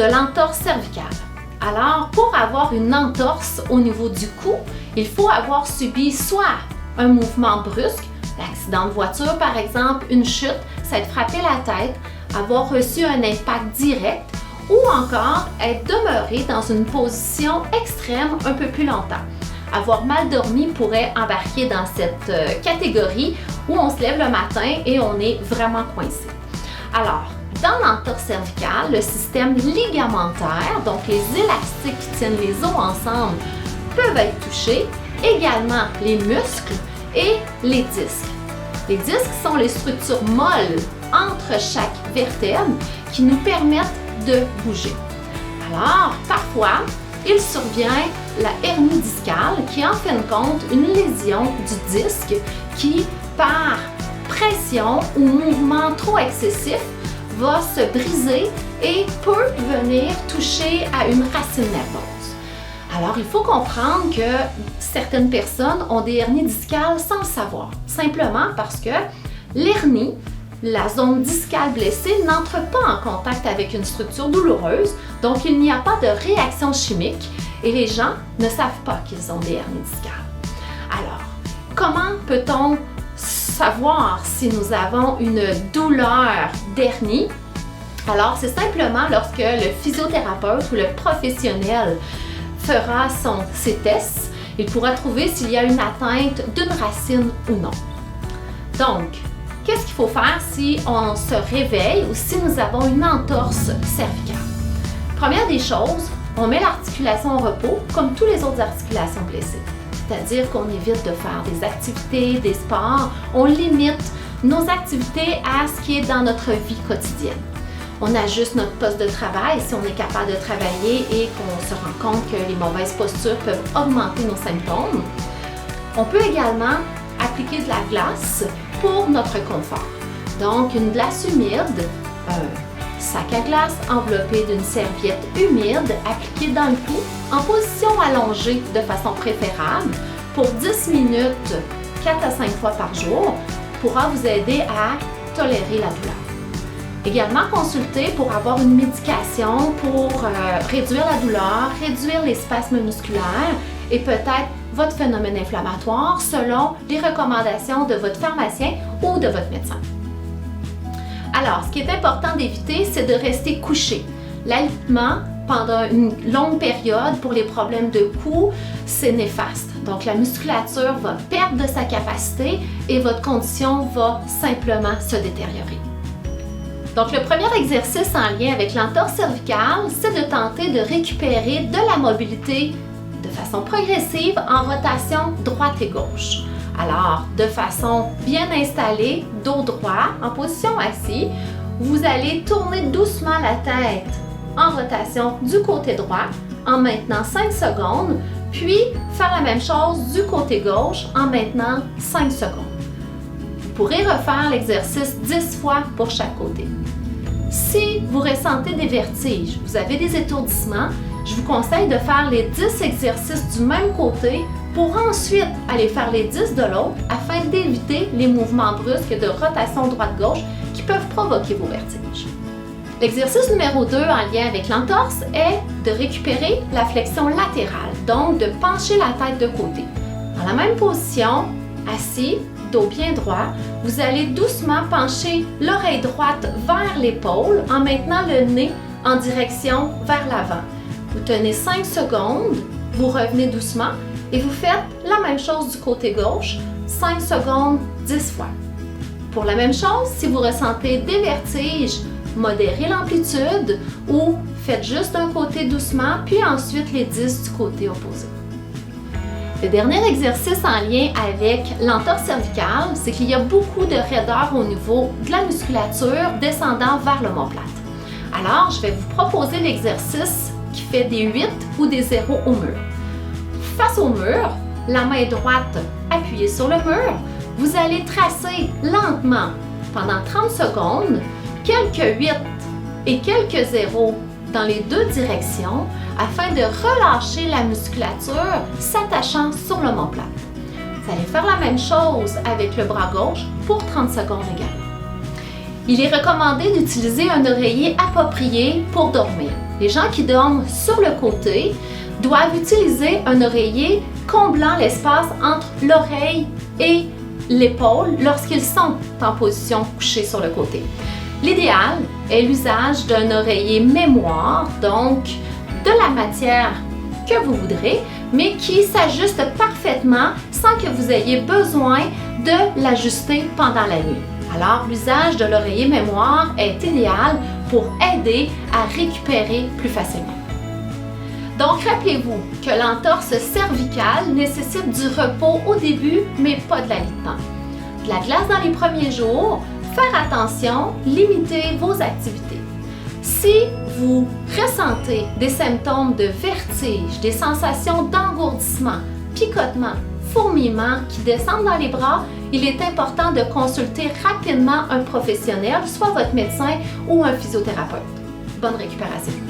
de l'entorse cervicale. Alors, pour avoir une entorse au niveau du cou, il faut avoir subi soit un mouvement brusque, l'accident de voiture par exemple, une chute, s'être frappé la tête, avoir reçu un impact direct ou encore être demeuré dans une position extrême un peu plus longtemps. Avoir mal dormi pourrait embarquer dans cette catégorie où on se lève le matin et on est vraiment coincé. Alors, dans l'entorse cervicale, le système ligamentaire, donc les élastiques qui tiennent les os ensemble, peuvent être touchés, également les muscles et les disques. Les disques sont les structures molles entre chaque vertèbre qui nous permettent de bouger. Alors, parfois, il survient la hernie discale qui est en fin de compte une lésion du disque qui, par pression ou mouvement trop excessif, va se briser et peut venir toucher à une racine nerveuse. Alors, il faut comprendre que certaines personnes ont des hernies discales sans le savoir, simplement parce que l'hernie, la zone discale blessée, n'entre pas en contact avec une structure douloureuse, donc il n'y a pas de réaction chimique et les gens ne savent pas qu'ils ont des hernies discales. Alors, comment peut-on savoir si nous avons une douleur d'hernie? Alors, c'est simplement lorsque le physiothérapeute ou le professionnel fera ses tests, il pourra trouver s'il y a une atteinte d'une racine ou non. Donc, qu'est-ce qu'il faut faire si on se réveille ou si nous avons une entorse cervicale? Première des choses, on met l'articulation au repos comme toutes les autres articulations blessées. C'est-à-dire qu'on évite de faire des activités, des sports, on limite nos activités à ce qui est dans notre vie quotidienne. On ajuste notre poste de travail si on est capable de travailler et qu'on se rend compte que les mauvaises postures peuvent augmenter nos symptômes. On peut également appliquer de la glace pour notre confort. Donc, une glace humide, un sac à glace enveloppé d'une serviette humide appliquée dans le cou en position allongée de façon préférable pour 10 minutes 4 à 5 fois par jour pourra vous aider à tolérer la douleur. Également consulter pour avoir une médication pour réduire la douleur, réduire les spasmes musculaires et peut-être votre phénomène inflammatoire selon les recommandations de votre pharmacien ou de votre médecin. Alors, ce qui est important d'éviter, c'est de rester couché. L'alitement pendant une longue période pour les problèmes de cou, c'est néfaste. Donc, la musculature va perdre de sa capacité et votre condition va simplement se détériorer. Donc, le premier exercice en lien avec l'entorse cervicale, c'est de tenter de récupérer de la mobilité de façon progressive en rotation droite et gauche. Alors, de façon bien installée, dos droit, en position assise, vous allez tourner doucement la tête en rotation du côté droit en maintenant 5 secondes, puis faire la même chose du côté gauche en maintenant 5 secondes. Vous pourrez refaire l'exercice 10 fois pour chaque côté. Si vous ressentez des vertiges, vous avez des étourdissements, je vous conseille de faire les 10 exercices du même côté pour ensuite aller faire les 10 de l'autre afin d'éviter les mouvements brusques de rotation droite-gauche qui peuvent provoquer vos vertiges. L'exercice numéro 2 en lien avec l'entorse est de récupérer la flexion latérale, donc de pencher la tête de côté. Dans la même position, assis, dos bien droit, vous allez doucement pencher l'oreille droite vers l'épaule en maintenant le nez en direction vers l'avant. Vous tenez 5 secondes, vous revenez doucement et vous faites la même chose du côté gauche, 5 secondes, 10 fois. Pour la même chose, si vous ressentez des vertiges, modérez l'amplitude ou faites juste d'un côté doucement, puis ensuite les 10 du côté opposé. Le dernier exercice en lien avec l'entorse cervicale, c'est qu'il y a beaucoup de raideur au niveau de la musculature descendant vers l'omoplate. Alors, je vais vous proposer l'exercice qui fait des 8 ou des 0 au mur. Face au mur, la main droite appuyée sur le mur, vous allez tracer lentement pendant 30 secondes quelques 8 et quelques 0 dans les deux directions afin de relâcher la musculature s'attachant sur l'omoplate. Vous allez faire la même chose avec le bras gauche pour 30 secondes également. Il est recommandé d'utiliser un oreiller approprié pour dormir. Les gens qui dorment sur le côté doivent utiliser un oreiller comblant l'espace entre l'oreille et l'épaule lorsqu'ils sont en position couchée sur le côté. L'idéal est l'usage d'un oreiller mémoire, donc de la matière que vous voudrez, mais qui s'ajuste parfaitement sans que vous ayez besoin de l'ajuster pendant la nuit. Alors, l'usage de l'oreiller mémoire est idéal pour aider à récupérer plus facilement. Donc, rappelez-vous que l'entorse cervicale nécessite du repos au début, mais pas de la lit de temps. De la glace dans les premiers jours, faire attention, limiter vos activités. Si vous ressentez des symptômes de vertige, des sensations d'engourdissement, picotement, fourmillement qui descendent dans les bras, il est important de consulter rapidement un professionnel, soit votre médecin ou un physiothérapeute. Bonne récupération!